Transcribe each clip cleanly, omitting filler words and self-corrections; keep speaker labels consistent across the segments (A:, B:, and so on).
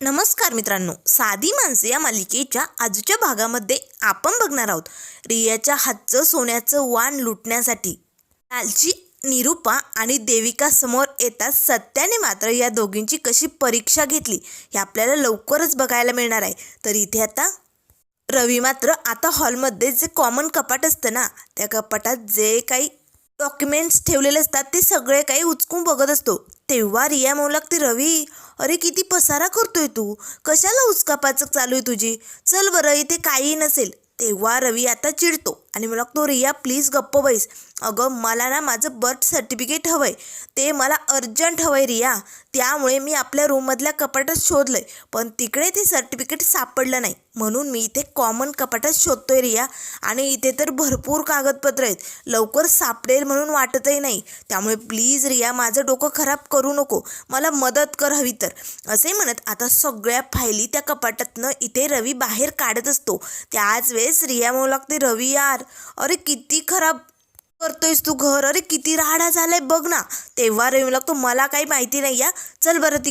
A: नमस्कार मित्रांनो, साधी माणसे या मालिकेच्या आजच्या भागामध्ये आपण बघणार आहोत रियाच्या हातचं सोन्याचं वाण लुटण्यासाठी लालची निरूपा आणि देविका समोर येतात. सत्याने मात्र या दोघींची कशी परीक्षा घेतली हे आपल्याला लवकरच बघायला मिळणार आहे. तर इथे आता रवी मात्र आता हॉलमध्ये जे कॉमन कपाट असतं ना, त्या कपाटात जे काही डॉक्युमेंट्स ठेवलेले असतात ते सगळे काही उचकून बघत असतो. तेव्हा रिया म्हणू लागते, रवी अरे किती पसारा करतोय तू, कशाला उचकापाचक चालू आहे तुझी, चल बरं इथे काही नसेल. तेव्हा रवी आता चिडतो आणि मला लागतो, रिया प्लीज गप्प बैस. अगं मला ना माझं बर्थ सर्टिफिकेट हवं आहे, ते मला अर्जंट हवं आहे रिया. त्यामुळे मी आपल्या रूममधल्या कपाटात शोधलं आहे, पण तिकडे ते सर्टिफिकेट सापडलं नाही, म्हणून मी इथे कॉमन कपाटात शोधतोय रिया. आणि इथे तर भरपूर कागदपत्र आहेत, लवकर सापडेल म्हणून वाटतही नाही. त्यामुळे प्लीज रिया माझं डोकं खराब करू नको, मला मदत कर हवी तर. असे म्हणत आता सगळ्या फायली त्या कपाटातनं इथे रवी बाहेर काढत असतो. त्याच वेळेस रिया म्हणू लागते, रवी यार अरे किती खराब करतोयस तू घर, अरे किती राडा झालाय बघ ना. तेव्हा रवी लागतो, मला काही माहिती नाही या, चल बरं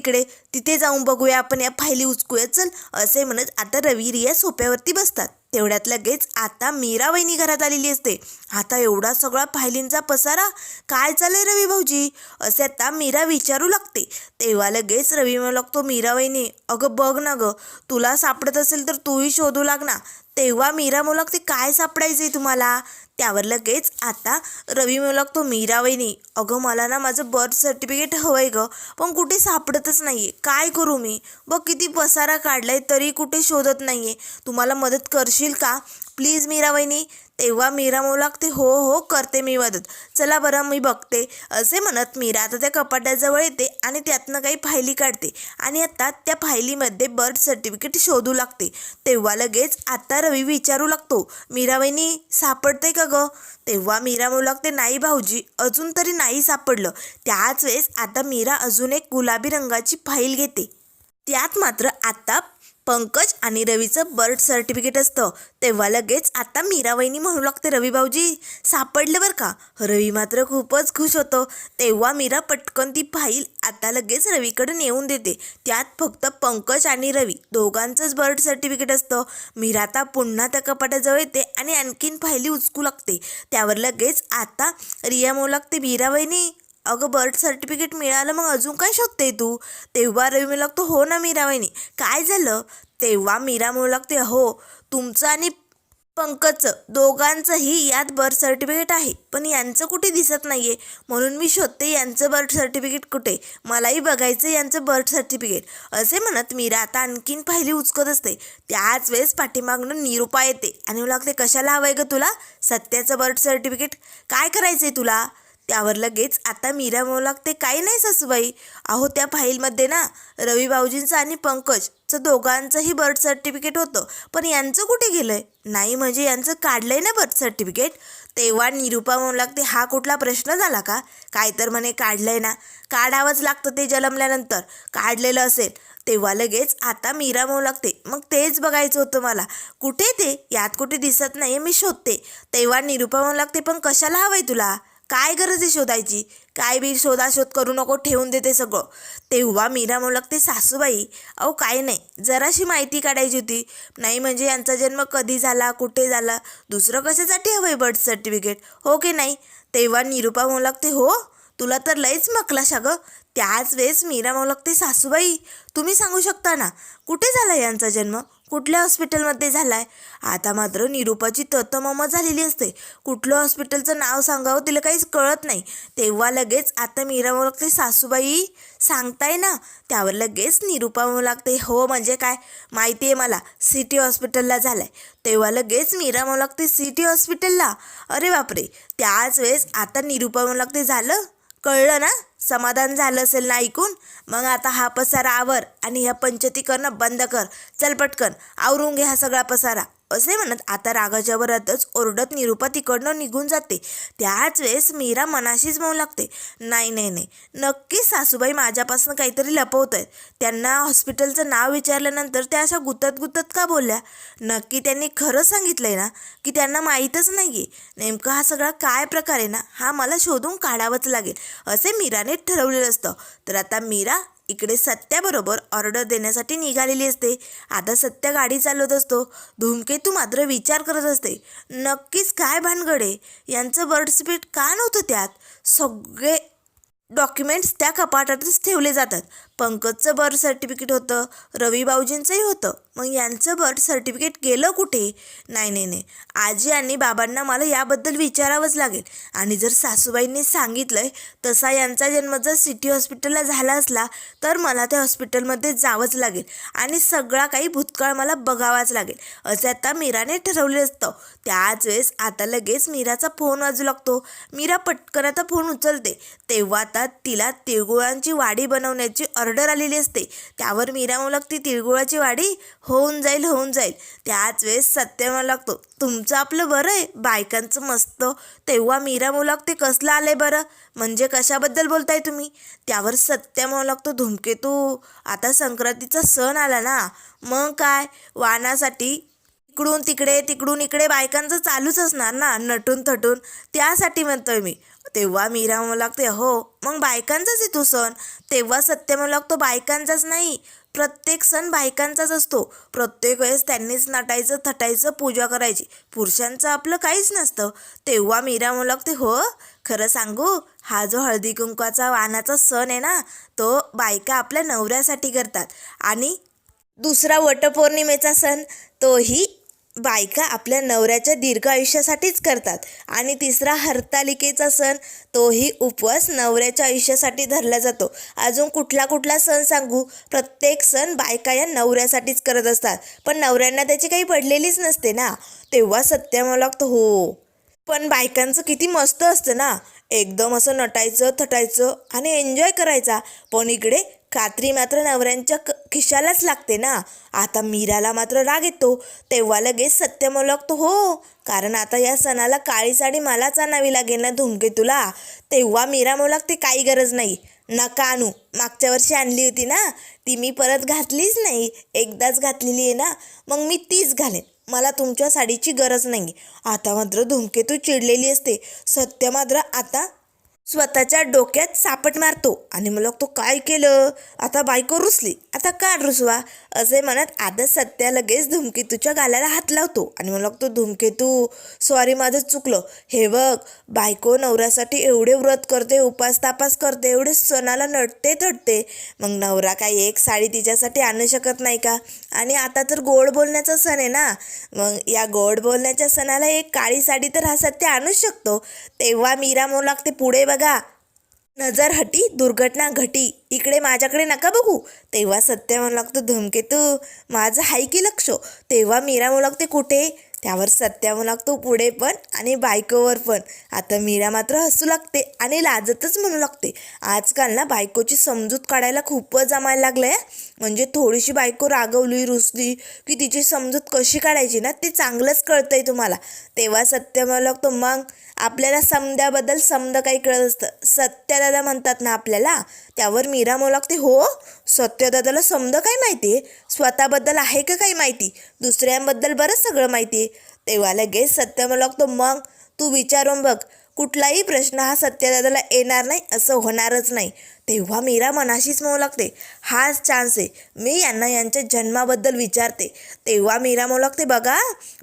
A: तिथे जाऊन बघूया आपण, या फायली उचकूया चल. असे म्हणत आता रवी रिया सोप्यावरती बसतात. तेवढ्यात लगेच आता मीरा वहिनी घरात आलेली असते. आता एवढा सगळा फायलींचा पसारा, काय चालय रवी भाऊजी, असे आता मीरा विचारू लागते. तेव्हा लगेच रवी म्हणू लागतो, मीरा वहिनी अगं बघ ना गं, तुला सापडत असेल तर तूही शोधू लाग ना. तेव्हा मीरा म्हणू लागते, काय सापडायचंय तुम्हाला. त्यावर लगेच आता रवी म्हणू लागतो, मीरा वहिनी अगं मला ना माझं बर्थ सर्टिफिकेट हवं आहे गं, पण कुठे सापडतच नाही आहे, काय करू मी, बघ किती पसारा काढलाय तरी कुठे शोधत नाही आहे, तुम्हाला मदत करशील का प्लीज मीरा वहिनी. तेव्हा मीरा म्हणू लागते, हो हो करते मी मदत, चला बरं मी बघते. असे म्हणत मीरा आता त्या कपाटाजवळ येते आणि त्यातनं काही फायली काढते आणि आता त्या फायलीमध्ये बर्थ सर्टिफिकेट शोधू लागते. तेव्हा लगेच आता रवी विचारू लागतो, मीरा वहिनी सापडते का गं. तेव्हा मीरा म्हणू लागते, नाही भाऊजी अजून तरी नाही सापडलं. त्याच वेळेस आता मीरा अजून एक गुलाबी रंगाची फाईल घेते. त्यात मात्र आता पंकज आणि रवीचं बर्थ सर्टिफिकेट असतं. तेव्हा लगेच आता मीरा वहिनी म्हणू लागते, रवी भाऊजी सापडलं बरं का. रवी मात्र खूपच खुश होतो. तेव्हा मीरा पटकन ती फाईल आता लगेच रवीकडे नेऊन देते. त्यात फक्त पंकज आणि रवी दोघांचंच बर्थ सर्टिफिकेट असतं. मीरा आता पुन्हा त्या कपाटाजवळ येते आणि आणखीन फायली उचकू लागते. त्यावर लगेच आता रिया म्हणू लागते, मीरा वहिनी अगं बर्थ सर्टिफिकेट मिळालं, मग अजून काय शोधते तू. तेव्हा रवी म्हणू लागतो, हो ना मीरा वहिनी काय झालं. तेव्हा मीरा म्हणू लागते, हो तुमचं आणि पंकजचं दोघांचंही यात बर्थ सर्टिफिकेट आहे, पण यांचं कुठे दिसत नाही आहे, म्हणून मी शोधते यांचं बर्थ सर्टिफिकेट कुठे, मलाही बघायचं यांचं बर्थ सर्टिफिकेट. असे म्हणत मीरा आता आणखीन फायली उचकत असते. त्याच वेळेस पाठीमागून निरूपा येते आणि म्हणू लागते, कशाला हवं आहे गं तुला सत्याचं बर्थ सर्टिफिकेट, काय करायचं आहे तुला. त्यावर लगेच आता मीरा म्हणू लागते, काही नाही सासूबाई, अहो त्या फाईलमध्ये ना रवी भाऊजींचं आणि पंकजचं दोघांचंही बर्थ सर्टिफिकेट होतं, पण यांचं कुठे गेलं आहे. नाही म्हणजे यांचं काढलं आहे ना बर्थ सर्टिफिकेट. तेव्हा निरूपा म्हणू लागते, हा कुठला प्रश्न झाला का, काय तर म्हणे काढलं आहे ना, काढावंच लागतं ते जन्मल्यानंतर, काढलेलं असेल. तेव्हा लगेच आता मीरा म्हणू लागते, मग तेच बघायचं होतं मला, कुठे ते यात कुठे दिसत नाही, मी शोधते. तेव्हा निरूपा म्हणू लागते, पण कशाला हवं आहे तुला, काय गरज आहे शोधायची, काय बी शोधाशोध करू नको, ठेवून देते सगळं. तेव्हा मीरा म्हणू लागते, सासूबाई अहो काय नाही, जराशी माहिती काढायची होती, नाही म्हणजे यांचा जन्म कधी झाला, कुठे झाला, दुसरं कशासाठी हवं आहे बर्थ सर्टिफिकेट, हो की नाही. तेव्हा निरूपा म्हणू लागते, हो तुला तर लईच मकलाश गं. त्याच वेळेस मीरा म्हणू लागते, सासूबाई तुम्ही सांगू शकता ना कुठे झाला यांचा जन्म, कुठल्या हॉस्पिटलमध्ये झाला आहे. आता मात्र निरूपाची ततमम झालेली असते, कुठलं हॉस्पिटलचं नाव सांगावं तिला काहीच कळत नाही. तेव्हा लगेच आता मीरा म्हणू लागते, सासूबाई सांगताय ना. त्यावर लगेच निरूपा म्हणू लागते, हो म्हणजे काय माहिती आहे मला, सिटी हॉस्पिटलला झाला आहे. तेव्हा लगेच मीरा म्हणू लागते, सिटी हॉस्पिटलला, अरे बापरे. त्याच वेळेस आता निरूपा म्हणू लागते, झालं कळलं ना, समाधान झालं असेल ना ऐकून, मग आता हा पसारा आवर आणि ह्या पंचायती करणं बंद कर, चल पटकन आवरून घे हा सगळा पसारा. असे म्हणत आता रागाच्या भरातच ओरडत निरूपा तिकडनं निघून जाते. त्याच वेळेस मीरा मनाशीच म्हणू लागते, नाही नाही नाही, नक्कीच सासूबाई माझ्यापासून काहीतरी लपवत आहेत. त्यांना हॉस्पिटलचं नाव विचारल्यानंतर त्या अशा गुतत गुतत का बोलल्या, नक्की त्यांनी खरं सांगितलं आहे ना, की त्यांना माहीतच नाही आहे नेमकं हा सगळा काय प्रकार आहे ना, हा मला शोधून काढावाच लागेल, असे मीराने ठरवलेलं असतं. तर आता मीरा इकडे सत्याबरोबर ऑर्डर देण्यासाठी निघालेली असते. आता सत्या गाडी चालवत असतो. धूमकेतू मात्र विचार करत असते, नक्कीच काय भानगड आहे, यांचं बर्थ सर्टिफिकेट का नव्हतं त्यात. सगळे डॉक्युमेंट्स त्या कपाटातच ठेवले जातात. पंकजचं बर्थ सर्टिफिकेट होतं, रवी भाऊजींचंही होतं, मग यांचं बर्थ सर्टिफिकेट गेलं कुठे. नाही, आजी आणि बाबांना मला याबद्दल विचारावंच लागेल. आणि जर सासूबाईंनी सांगितलंय तसा यांचा जन्म जर सिटी हॉस्पिटलला झाला असला तर मला त्या हॉस्पिटलमध्ये जावंच लागेल आणि सगळा काही भूतकाळ मला बघावाच लागेल, असं आता मीराने ठरवले असतं. त्याच वेळेस आता लगेच मीराचा फोन वाजू लागतो. मीरा पटकन आता फोन उचलते. तेव्हा आता तिला तिळगुळांची वाडी बनवण्याची ऑर्डर आलेली असते. त्यावर मीरा म्हणू लागते, तिळगुळाची वाडी होऊन जाईल. त्याच वेळेस सत्य म्हणू लागतो, तुमचं आपलं बरं आहे, बायकांचं मस्त. तेव्हा मीरा म्हणू लागते, कसलं आलंय बरं, म्हणजे कशाबद्दल बोलताय तुम्ही. त्यावर सत्य म्हणू लागतो, धूमकेतू आता संक्रांतीचा सण आला ना, मग काय वाणासाठी तिकडून इकडे बायकांचं चालूच असणार ना, नटून थटून, त्यासाठी म्हणतोय मी. तेव्हा मीरा म्हणू लागते, हो मग बायकांचाच आहे तो सण. तेव्हा सत्य म्हणू लागतो, बायकांचाच नाही, प्रत्येक सण बायकांचाच असतो. प्रत्येक वेळेस त्यांनीच नटायचं थटायचं, पूजा करायची, पुरुषांचं आपलं काहीच नसतं. तेव्हा मीरा म्हणू लागते, हो खरं सांगू, हा जो हळदी कुंकवाचा वाणाचा सण आहे ना, तो बायका आपल्या नवऱ्यासाठी करतात. आणि दुसरा वटपौर्णिमेचा सण तोही बायका आपल्या नवऱ्याच्या दीर्घ आयुष्यासाठीच करतात. आणि तिसरा हरतालिकेचा सण, तोही उपवास नवऱ्याच्या आयुष्यासाठी धरला जातो. अजून कुठला सण सांगू, प्रत्येक सण बायका या नवऱ्यासाठीच करत असतात, पण नवऱ्यांना त्याची काही पडलेलीच नसते ना. तेव्हा सत्य म्हणू लागतं, हो पण बायकांचं किती मस्त असतं ना, एकदम असं नटायचं थटायचं आणि एन्जॉय करायचा. पण इकडे कात्री मात्र नवऱ्यांच्या खिशालाच लागते ना. आता मीराला मात्र राग येतो. तेव्हा लगेच सत्य म्हणू लागतो, हो कारण आता या सणाला काळी साडी मलाच आणावी लागेल ना धूमकेतूला. तेव्हा मीरा म्हणू लागते, काही गरज नाही, नका आणू, मागच्या वर्षी आणली होती ना, ती मी परत घातलीच नाही, एकदाच घातलेली आहे ना, मग मी तीच घालेन, मला तुमच्या साडीची गरज नाही. आता मात्र धूमकेतू चिडलेली असते. सत्य मात्र आता स्वतःच्या डोक्यात सापट मारतो आणि मग तो काय केलं, आता बायको रुसली, आता का रुसवा, असे म्हणत आता सत्या लगेच धूमकेतूच्या गालाला हात लावतो आणि मग लागतो, धूमकेतू सॉरी, माझं चुकलं, हे बघ बायको नवऱ्यासाठी एवढे व्रत करते, उपास तापास करते, एवढे सणाला नटते थटते, मग नवरा काही एक साडी तिच्यासाठी आणू शकत नाही का. आणि आता तर गोड बोलण्याचा सण आहे ना, मग या गोड बोलण्याच्या सणाला एक काळी साडी तर हा सत्य आणूच शकतो. तेव्हा मीरा म्हणू लागते, पुढे बघा, नजर हटी दुर्घटना घटी, इकडे माझ्याकडे नका बघू. तेव्हा सत्य म्हणू लागतो, धूमकेतू माझं हाय की लक्ष. तेव्हा मीरा म्हणू लागते, कुठे. त्यावर सत्या म्हणू लागतो, पुढे पण आणि बायकोवर पण. आता मीरा मात्र हसू लागते आणि लाजतच म्हणू लागते, आजकाल ना बायकोची समजूत काढायला खूपच जमायला लागलं आहे. म्हणजे थोडीशी बायको रागवली रुसली की तिची समजूत कशी काढायची ना, ते चांगलंच कळतंय तुम्हाला. तेव्हा सत्य म्हणू लागतो, मग आपल्याला समद्याबद्दल समद काही कळत असतं, सत्यदादा म्हणतात ना आपल्याला. त्यावर मीरा म्हणू लागते, हो सत्यदादाला समद काय माहिती आहे, स्वतःबद्दल आहे का काही माहिती, दुसऱ्यांबद्दल बरंच सगळं माहिती आहे. तेव्हा लगेच सत्य म्हणू लागतो, मग तू विचारून बघ, कुठलाही प्रश्न हा सत्यदादाला येणार नाही, असं होणारच नाही. तेव्हा मीरा मनाशीच म्हणू लागते, हाच चान्स आहे, मी यांना यांच्या जन्माबद्दल विचारते. तेव्हा मीरा म्हणू लागते, बघा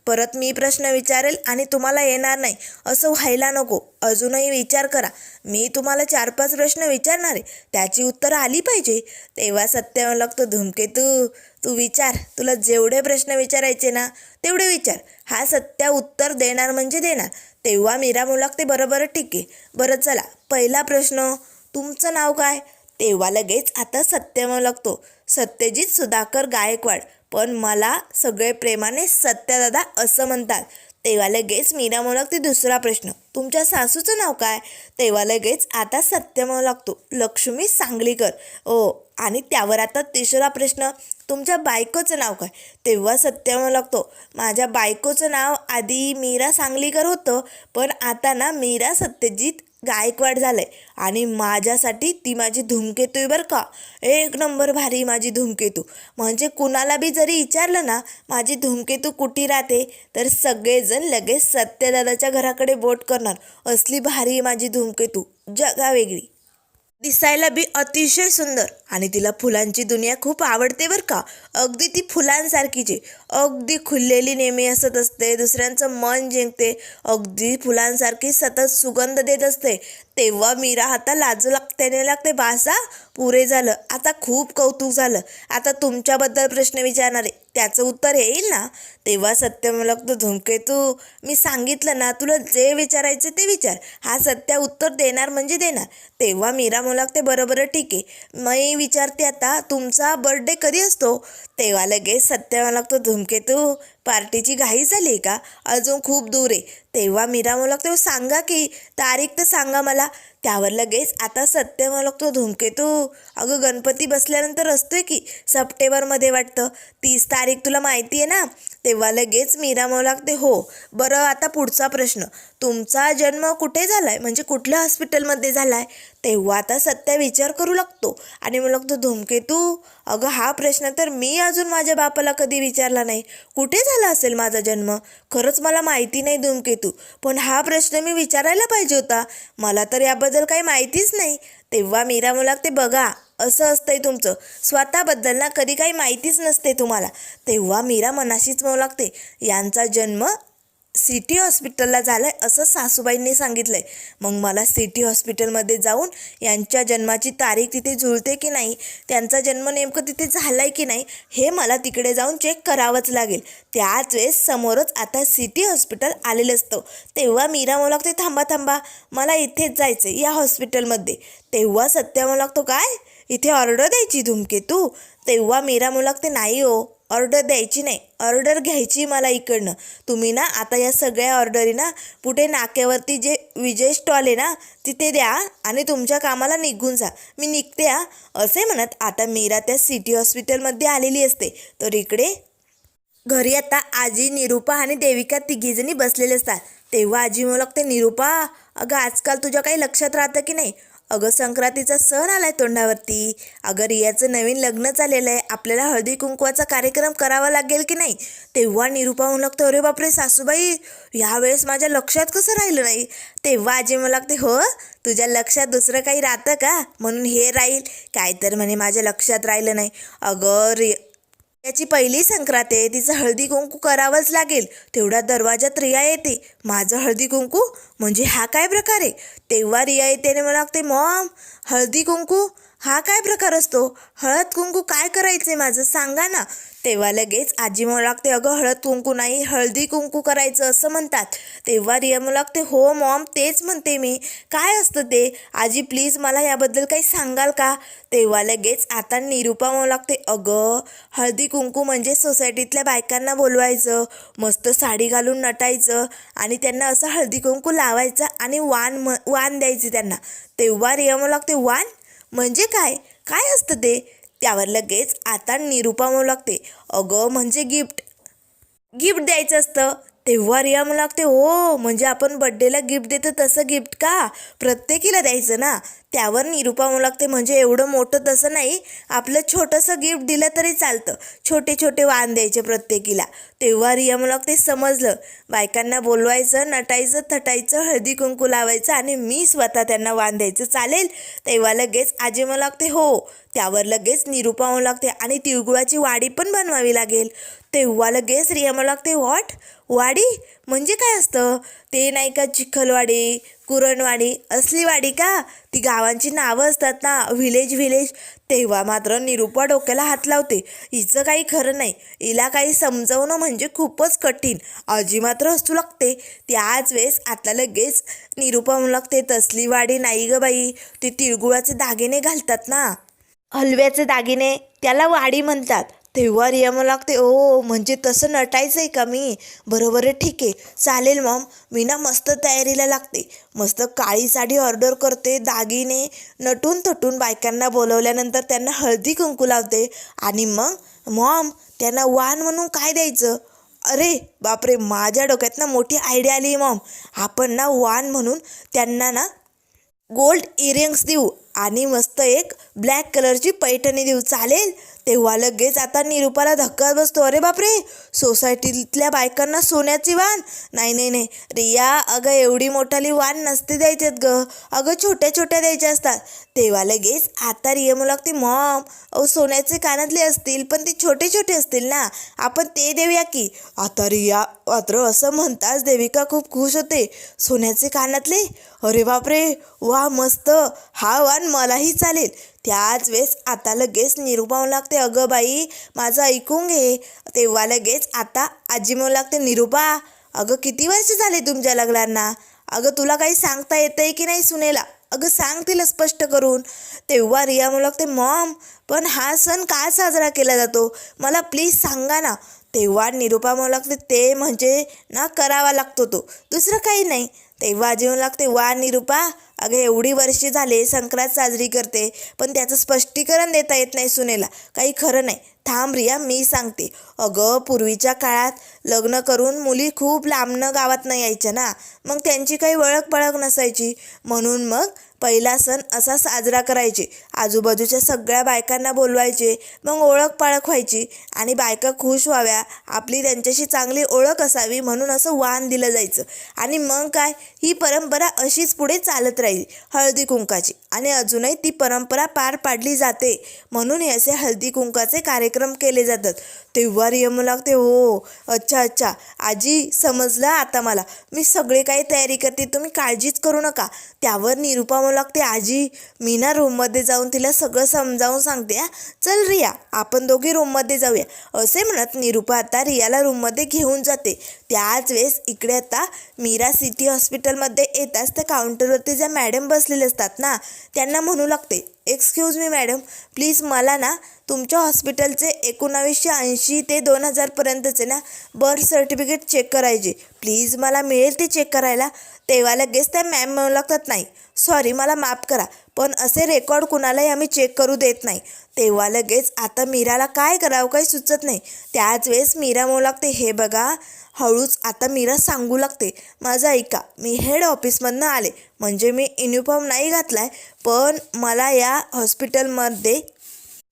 A: परत मी प्रश्न विचारेल आणि तुम्हाला येणार नाही, असं व्हायला नको, अजूनही विचार करा, मी तुम्हाला 4-5 प्रश्न विचारणार आहे, त्याची उत्तरं आली पाहिजे. तेव्हा सत्य म्हणू लागतो, धूमकेतू तू विचार, तुला जेवढे प्रश्न विचारायचे ना तेवढे विचार, हा सत्य उत्तर देणार म्हणजे देणार. तेव्हा मीरा म्हणू लागते, बरं ठीक आहे, बरं चला पहिला प्रश्न, तुमचं नाव काय. तेव्हा लगेच आता सत्य म्हणू लागतो, सत्यजित सुधाकर गायकवाड, पण मला सगळे प्रेमाने सत्यदादा असं म्हणतात. तेव्हा लगेच मीरा म्हणू लागते, दुसरा प्रश्न, तुमच्या सासूचं नाव काय. तेव्हा लगेच आता सत्य म्हणू लागतो, लक्ष्मी सांगलीकर. ओ आणि त्यावर आता तिसरा प्रश्न, तुमच्या बायकोचं नाव काय. तेव्हा सत्य म्हणू लागतो, माझ्या बायकोचं नाव आधी मीरा सांगलीकर होतं, पण आता ना मीरा सत्यजित गायकवाड झालंय आणि माझ्यासाठी ती माझी धूमकेतू आहे बरं का, एक नंबर भारी माझी धूमकेतू. म्हणजे कुणाला बी जरी विचारलं ना माझी धूमकेतू कुठे राहते, तर सगळेजण लगेच सत्यदादाच्या घराकडे बोट करणार, असली भारी माझी धूमकेतू, जगा वेगळी. दिसायला बी अतिशय सुंदर आणि तिला फुलांची दुनिया खूप आवडते बरं का. अगदी ती फुलांसारखीच आहे. अगदी खुललेली नेहमी असत असते, दुसऱ्यांचं मन जिंकते, अगदी फुलांसारखी सतत सुगंध देत असते. तेव्हा मीरा आता लाजू लागते बासा पुरे झालं, आता खूप कौतुक झालं, आता तुमच्याबद्दल प्रश्न विचारणार आहे, त्याचं उत्तर येईल ना. तेव्हा सत्य मला तो धूमकेतू, मी सांगितलं ना तुला जे विचारायचं ते विचार, हा सत्य उत्तर देणार म्हणजे देणार. तेव्हा मीरा लागते बरोबर ठीक आहे, मी विचारते आता तुमचा बर्थडे कधी असतो. तेव्हा लगेच सत्य लागतो धूमकेतू, पार्टीची घाई झाली का, अजून खूप दूर आहे. तेव्हा मीरा लागतो सांगा की तारीख तर सांगा मला. त्यावर लगेच आता सत्य लागतो धूमकेतू, अगं गणपती बसल्यानंतर असतोय की सप्टेंबरमध्ये वाटतं, 30 तारीख तुला माहिती आहे ना. तेव्हा लगेच मीरा लागते हो. बरं आता पुढचा प्रश्न, तुमचा जन्म कुठे झाला आहे, म्हणजे कुठल्या हॉस्पिटलमध्ये झाला आहे. तेव्हा आता सत्य विचार करू लागतो आणि मला लागतो धूमकेतू, अगं हा प्रश्न तर मी अजून माझ्या बापाला कधी विचारला नाही, कुठे झाला असेल माझा जन्म, खरंच मला माहिती नाही धूमकेतू, पण हा प्रश्न मी विचारायला पाहिजे होता, मला तर याबद्दल काही माहितीच नाही. तेव्हा मीरा लागते बघा असं असतंय तुमचं, स्वतःबद्दल ना कधी काही माहितीच नसते तुम्हाला. तेव्हा मीरा मनाशीच लागते यांचा जन्म सिटी हॉस्पिटलला झालं आहे असं सासूबाईंनी सांगितलं आहे. मग मला सिटी हॉस्पिटलमध्ये जाऊन यांच्या जन्माची तारीख तिथे जुळते की नाही, त्यांचा जन्म नेमकं तिथे झाला आहे की नाही, हे मला तिकडे जाऊन चेक करावंच लागेल. त्याच वेळेस समोरच आता सिटी हॉस्पिटल आलेलं असतं. तेव्हा मीरा लागते थांबा, मला इथेच जायचं आहे या हॉस्पिटलमध्ये. तेव्हा सत्य लागतो काय इथे ऑर्डर द्यायची धूमकेतू. तेव्हा मीरा लागते नाही हो, ऑर्डर द्यायची नाही, ऑर्डर घ्यायची मला इकडनं. तुम्ही ना आता या सगळ्या ऑर्डरी ना पुढे नाक्यावरती जे विजय स्टॉल आहे ना तिथे द्या आणि तुमच्या कामाला निघून जा, मी निघते असे म्हणत आता मीरा त्या सिटी हॉस्पिटलमध्ये आलेली असते. तर इकडे घरी आता आजी, निरूपा आणि देविका तिघीजणी बसलेले असतात. तेव्हा आजी लागते निरूपा, अगं आजकाल तुझ्या काही लक्षात राहतं की नाही, अगं संक्रांतीचा सण आलाय तोंडावरती, अगं रियाचं नवीन लग्न झालेलं आहे, आपल्याला हळदी कुंकवाचा कार्यक्रम करावा लागेल की नाही. तेव्हा निरूपा लागतो अरे बापरे सासूबाई, यावेळेस माझ्या लक्षात कसं राहिलं नाही. तेव्हा आजी लागते हो, तुझ्या लक्षात दुसरं काही राहतं का म्हणून हे राहील, काय तर म्हणे माझ्या लक्षात राहिलं नाही. अगं याची पहिली संक्रांत आहे, तिचं हळदी कुंकू करावंच लागेल. तेवढ्या दरवाजात रिया येते, माझं हळदी कुंकू म्हणजे हा काय प्रकार आहे. तेव्हा रिया येते आणि मला लागते मॉम हळदी कुंकू हा काय प्रकार असतो, हळद कुंकू काय करायचं माझं सांगा ना. तेव्हा लगेच आजी लागते अगं हळद कुंकू नाही, हळदी कुंकू करायचं असं म्हणतात. तेव्हा रिया लागते हो मॉम तेच म्हणते मी, काय असतं ते आजी प्लीज मला याबद्दल काही सांगाल का. तेव्हा लगेच आता निरूपा लागते अगं हळदी कुंकू म्हणजे सोसायटीतल्या बायकांना बोलवायचं, मस्त साडी घालून नटायचं आणि त्यांना असं हळदी कुंकू लावायचं आणि वाण द्यायचे त्यांना. तेव्हा रिया लागते वाण म्हणजे काय, काय असतं ते. त्यावर लगेच आता निरूपा लागते अगं म्हणजे गिफ्ट द्यायचं असतं. तेव्हा रिया लागते हो म्हणजे आपण बड्डेला गिफ्ट देतो तसं गिफ्ट का, प्रत्येकीला द्यायचं ना. त्यावर निरूपा लागते म्हणजे एवढं मोठं तसं नाही, आपलं छोटंसं गिफ्ट दिलं तरी चालतं, छोटे छोटे वाण द्यायचे प्रत्येकीला. तेव्हा रिया लागते समजलं, बायकांना बोलवायचं, नटायचं, थटायचं, हळदी कुंकू लावायचं आणि मी स्वतः त्यांना वाण द्यायचं चालेल. तेव्हा लगेच आजी लागते हो. त्यावर लगेच निरूपा लागते आणि तिळगुळाची वाडी पण बनवावी लागेल. तेव्हा लगेच रिया लागते व्हॉट, वाडी म्हणजे काय असतं ते नाही का, चिखलवाडी, कुरणवाडी असली वाडी का, ती गावांची नावं असतात ना, व्हिलेज. तेव्हा मात्र निरूपा डोक्याला हात लावते, हिचं काही खरं नाही, हिला काही समजवणं म्हणजे खूपच कठीण. आजी मात्र हसू लागते. त्याच वेळेस आता लगेच निरूपा लागते तसली वाडी नाही ग बाई, ते तिळगुळाचे दागिने घालतात ना, हलव्याचे दागिने, त्याला वाडी म्हणतात. तेव्हा रिया लागते ओ म्हणजे तसं नटायचं आहे का मी, बरोबर आहे ठीक आहे चालेल मॉम, मी ना मस्त तयारीला लागते, मस्त काळी साडी ऑर्डर करते, दागिने नटून थटून बायकांना बोलवल्यानंतर त्यांना हळदी कुंकू लावते आणि मग मॉम त्यांना वाण म्हणून काय द्यायचं. अरे बापरे, माझ्या डोक्यात ना मोठी आयडिया आली मॉम, आपण ना वाण म्हणून त्यांना ना गोल्ड इयरिंग्स देऊ आणि मस्त एक ब्लॅक कलरची पैठणी देऊ चालेल. तेव्हा लगेच आता निरूपाला धक्का बसतो. अरे बापरे, सोसायटीतल्या बायकांना सोन्याची वाण? नाही नाही नाही रिया, अगं एवढी मोठाली वाण नसते द्यायच्यात ग, अगं छोट्या छोट्या द्यायच्या असतात. तेव्हा लगेच आता रिया म्हणू लागते, मॉम अहो सोन्याचे कानातले असतील पण ते छोटे छोटे असतील ना, आपण ते देऊया की. आता रिया मात्र असं म्हणताच देविका खूप खुश होते. सोन्याचे कानातले? अरे बापरे, वा मस्त, हा वाण मलाही चालेल. त्याच वेळेस आता लगेच निरूपा म्हणू लागते, अगं बाई माझं ऐकून घे. तेव्हा लगेच आता आजी म्हणू लागते, निरूपा अगं किती वर्ष झाले तुमच्या लग्नांना? अगं तुला काही सांगता येतंय की नाही सुनेला? अगं सांग तिला स्पष्ट करून. तेव्हा रिया म्हणू लागते, मॉम पण हा सण का साजरा केला जातो, मला प्लीज सांगा ना. तेव्हा निरूपा म्हणू लागते, ते म्हणजे ना करावा लागतो तो, दुसरं काही नाही. तेव्हा आजी म्हणू लागते, वा निरूपा, अगं एवढी वर्षे झाले संक्रांत साजरी करते पण त्याचं स्पष्टीकरण देता येत नाही सुनेला, काही खरं नाही. थांब रिया मी सांगते. अगं पूर्वीच्या काळात लग्न करून मुली खूप लांबनं गावातनं यायच्या ना, मग त्यांची काही ओळख पळख नसायची, म्हणून मग पहिला सण असा साजरा करायचे. आजूबाजूच्या सगळ्या बायकांना बोलवायचे, मग ओळख पाळख व्हायची आणि बायका खुश व्हाव्या, आपली त्यांच्याशी चांगली ओळख असावी म्हणून असं वाण दिलं जायचं. आणि मग काय, ही परंपरा अशीच पुढे चालत राहिली हळदी कुंकाची, आणि अजूनही ती परंपरा पार पाडली जाते, म्हणून हे असे हळदी कुंकाचे कार्यक्रम केले जातात. तेव्हा रिया म्हणू लागते, हो अच्छा अच्छा आजी समजलं आता मला, मी सगळे काही तयारी करते, तुम्ही काळजीच करू नका. त्यावर निरूपा म्हणू लागते, आजी मी ना रूममध्ये जाऊन तिला सगळं समजावून सांगते. चल रिया आपण दोघी रूममध्ये जाऊया. असे म्हणत निरूपा आता रियाला रूममध्ये घेऊन जाते. त्याच वेळेस इकडे आता मीरा सिटी हॉस्पिटलमध्ये येताच त्या काउंटरवरती ज्या मॅडम बसलेले असतात ना, त्यांना म्हणू लागते, एक्सक्यूज मी मॅडम, प्लीज मला ना तुमच्या हॉस्पिटलचे 1980 ते 2000पर्यंतचे ना बर्थ सर्टिफिकेट चेक करायचे, प्लीज मला मिळेल ते चेक करायला. तेव्हा लगेच त्या मॅम म्हणू लागतात, नाही सॉरी मला माफ करा, पण असे रेकॉर्ड कुणालाही आम्ही चेक करू देत नाही. तेव्हा लगेच आता मीराला काय करावं काही सुचत नाही. त्याच वेळेस मीरा म्हणू लागते, हे बघा, हळूच आता मीरा सांगू लागते, माझं ऐका, मी हेड ऑफिसमधनं आले, म्हणजे मी युनिफॉर्म नाही घातला आहे, पण मला या हॉस्पिटलमध्ये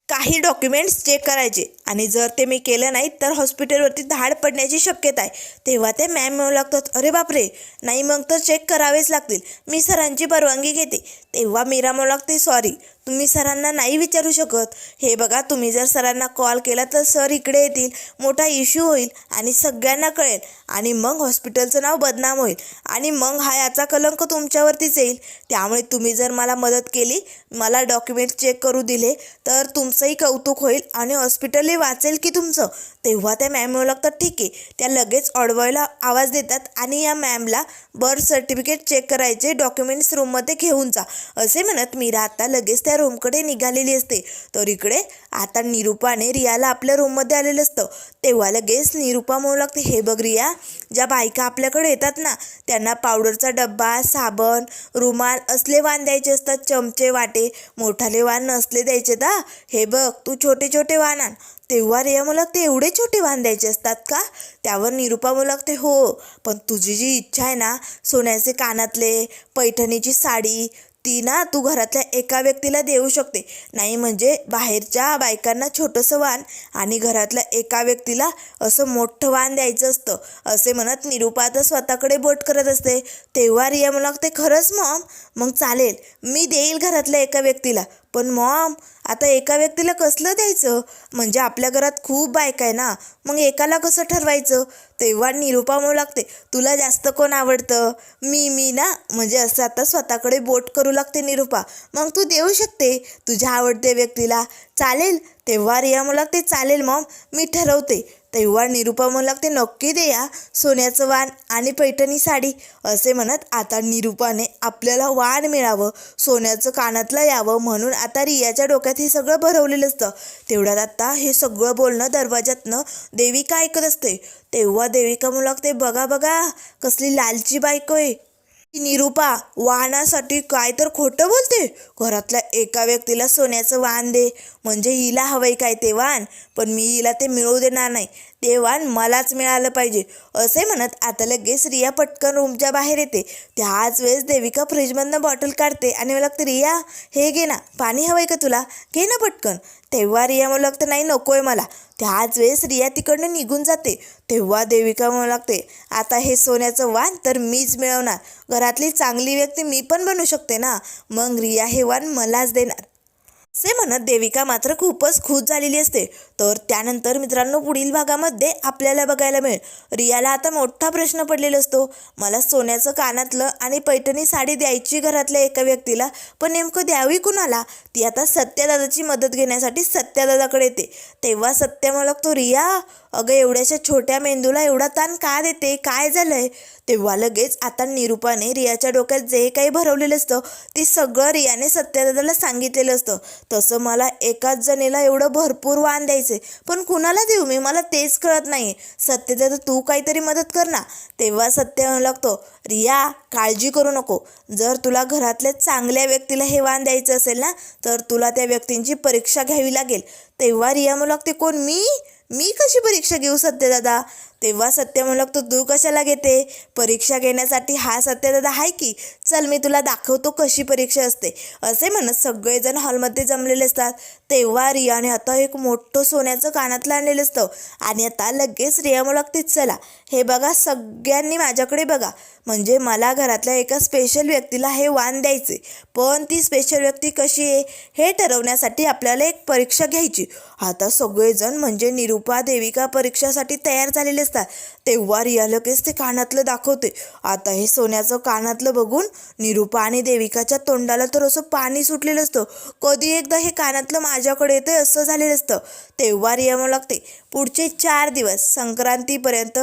A: काही डॉक्युमेंट्स चेक करायचे आणि जर ते मी केलं नाही तर हॉस्पिटलवरती धाड पडण्याची शक्यता आहे. तेव्हा ते मॅम म्हणू लागतात, अरे बापरे, नाही मग तर चेक करावेच लागतील, मी सरांची परवानगी घेते. तेव्हा मीरा म्हणू लागते, सॉरी तुम्ही सरांना नाही विचारू शकत. हे बघा, तुम्ही जर सरांना कॉल केला तर सर इकडे येतील, मोठा इश्यू होईल आणि सगळ्यांना कळेल आणि मग हॉस्पिटलचं नाव बदनाम होईल आणि मग हा याचा कलंक तुमच्यावरतीच येईल. त्यामुळे तुम्ही जर मला मदत केली, मला डॉक्युमेंट चेक करू दिले तर तुमचंही कौतुक होईल आणि हॉस्पिटलही वाचेल की तुमचं. तेव्हा त्या मॅम म्हणू लागतात, ठीक आहे. त्या लगेच ऑडवायला आवाज देतात आणि या मॅमला बर्थ सर्टिफिकेट चेक करायचे डॉक्युमेंट्स रूममध्ये घेऊन जा. असे म्हणत मीरा आता लगेच त्या रूमकडे निघालेली असते. तर इकडे आता निरूपाने रियाला आपल्या रूममध्ये आलेलं असतं. तेव्हा लगेच निरूपा म्हणू लागते, हे बघ रिया, ज्या बायका आपल्याकडे येतात ना त्यांना पावडरचा डब्बा, साबण, रुमाल असले वाण द्यायचे असतात, चमचे वाटे, मोठाले वाण नसले द्यायचे. हे बघ तू छोटे छोटे वाण आण. तेव्हा रिया म्हणू लागते, एवढे छोटे वाण द्यायचे असतात का? त्यावर निरूपा म्हणू लागते, हो, पण तुझी जी इच्छा आहे ना, सोन्याचे कानातले, पैठणीची साडी, ती ना तू घरातल्या एका व्यक्तीला देऊ शकते, नाही म्हणजे बाहेरच्या बायकांना छोटंसं वाण आणि घरातल्या एका व्यक्तीला असं मोठं वाण द्यायचं असतं. असे म्हणत निरूपा तर स्वतःकडे बोट करत असते. तेव्हा रिया म्हणू लागते, खरंच मॉम, मग चालेल, मी देईल घरातल्या एका व्यक्तीला. पण मॉम आता एका व्यक्तीला कसलं द्यायचं, म्हणजे आपल्या घरात खूप बायका आहे ना, मग एकाला कसं ठरवायचं? तेव्हा निरूपा म्हणू लागते, तुला जास्त कोण आवडतं? मी ना, म्हणजे असं आता स्वतःकडे बोट करू लागते निरूपा. मग तू देऊ शकते तुझ्या आवडत्या व्यक्तीला, चालेल? तेव्हा रिया म्हणू लागते, चालेल मॉम, मी ठरवते. तेव्हा निरूपा म्हणू लागते, नक्की दे या सोन्याचं वाण आणि पैठणी साडी. असे म्हणत आता निरूपाने आपल्याला वाण मिळावं, सोन्याचं कानातलं यावं म्हणून आता रियाच्या डोक्यात हे सगळं भरवलेलं असतं. तेवढ्यात आता हे सगळं बोलणं दरवाजातनं देविका ऐकत असते. तेव्हा देविका म्हणू लागते, बघा बघा कसली लालची बायको आहे निरूपा, वाहनासाठी काय तर खोटं बोलते. घरातल्या एका व्यक्तीला सोन्याचं वाण दे म्हणजे हिला हवंय काय ते वाण, पण मी हिला ते मिळवू देणार नाही, ते वाण मलाच मिळालं पाहिजे. असे म्हणत आता लगेच रिया पटकन रूमच्या बाहेर येते. त्याच वेळेस देविका फ्रीजमधनं बॉटल काढते आणि मला लागते, रिया हे घे ना, पाणी हवंय का तुला, घे ना पटकन. तेव्हा रिया म्हणू लागते नाही नकोय मला. त्याच वेळेस रिया तिकडनं निघून जाते. तेव्हा देविका म्हणू लागते आता हे सोन्याचं वाण तर मीच मिळवणार. घरातली चांगली व्यक्ती मी पण बनू शकते ना, मग रिया हे वाण मलाच देणार असे म्हणत देविका मात्र खूपच खुश झालेली असते. तर त्यानंतर मित्रांनो पुढील भागामध्ये आपल्याला बघायला मिळेल रियाला आता मोठा प्रश्न पडलेला असतो. मला सोन्याचं कानातलं आणि पैठणी साडी द्यायची घरातल्या एका व्यक्तीला, पण नेमकं द्यावी कुणाला. ती आता सत्यादादाची मदत घेण्यासाठी सत्यादादाकडे येते. तेव्हा सत्या म्हणू लागतो रिया अगं एवढ्याशा छोट्या मेंदूला एवढा ताण का देते, काय झालंय. तेव्हा लगेच आता निरूपाने रियाच्या डोक्यात जे काही भरवलेलं असतं ते सगळं रियाने सत्यादादाला सांगितलेलं असतं. तसं मला एकाच जणीला एवढं भरपूर वाण द्यायचे, पण कुणाला देऊ मी, मला तेच कळत नाही. सत्यदादा तू काहीतरी मदत कर ना. तेव्हा सत्य म्हणू लागतो रिया काळजी करू नको. जर तुला घरातल्या चांगल्या व्यक्तीला हे वाण द्यायचं असेल ना तर तुला त्या व्यक्तींची परीक्षा घ्यावी लागेल. तेव्हा रिया म्हणू लागते कोण मी कशी परीक्षा घेऊ सत्यदादा. तेव्हा सत्य म्हणू लागतो तू कशाला घेते, परीक्षा घेण्यासाठी हा सत्यदादा आहे की, चल मी तुला दाखवतो कशी परीक्षा असते. असे म्हणत सगळेजण हॉलमध्ये जमलेले असतात. तेव्हा रियाने आता एक मोठं सोन्याचं कानातलं आणलेलं असतं आणि आता लगेच रिया म्हणू लागते चला हे बघा सगळ्यांनी माझ्याकडे बघा, म्हणजे मला घरातल्या एका स्पेशल व्यक्तीला हे वाण द्यायचे, पण ती स्पेशल व्यक्ती कशी आहे हे ठरवण्यासाठी आपल्याला एक परीक्षा घ्यायची. आता सगळेजण म्हणजे निरूपा देविका परीक्षासाठी तयार झालेले असतात. तेव्हा रिया लगेच ते कानातलं दाखवते. आता हे सोन्याचं कानातलं बघून निरूपा आणि देविकाच्या तोंडाला तर असं पाणी सुटलेलं असतं. कधी एकदा हे कानातलं माझ्याकडे येते असं झालेलं असतं. तेव्हा रिया म्हणू लागते पुढचे 4 दिवस संक्रांतीपर्यंत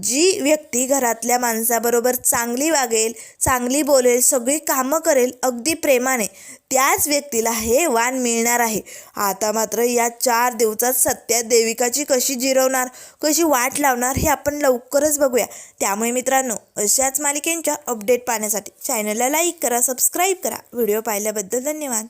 A: जी व्यक्ती घरातल्या माणसाबरोबर चांगली वागेल, चांगली बोलेल, सगळी कामं करेल अगदी प्रेमाने, त्याच व्यक्तीला हे वाण मिळणार आहे. आता मात्र या 4 दिवसात सत्या देविकाची कशी जिरवणार, कशी वाट लावणार हे आपण लवकरच बघूया. त्यामुळे मित्रांनो अशाच मालिकेंच्या अपडेट पाहण्यासाठी चॅनलला लाईक करा, सबस्क्राईब करा. व्हिडिओ पाहिल्याबद्दल धन्यवाद.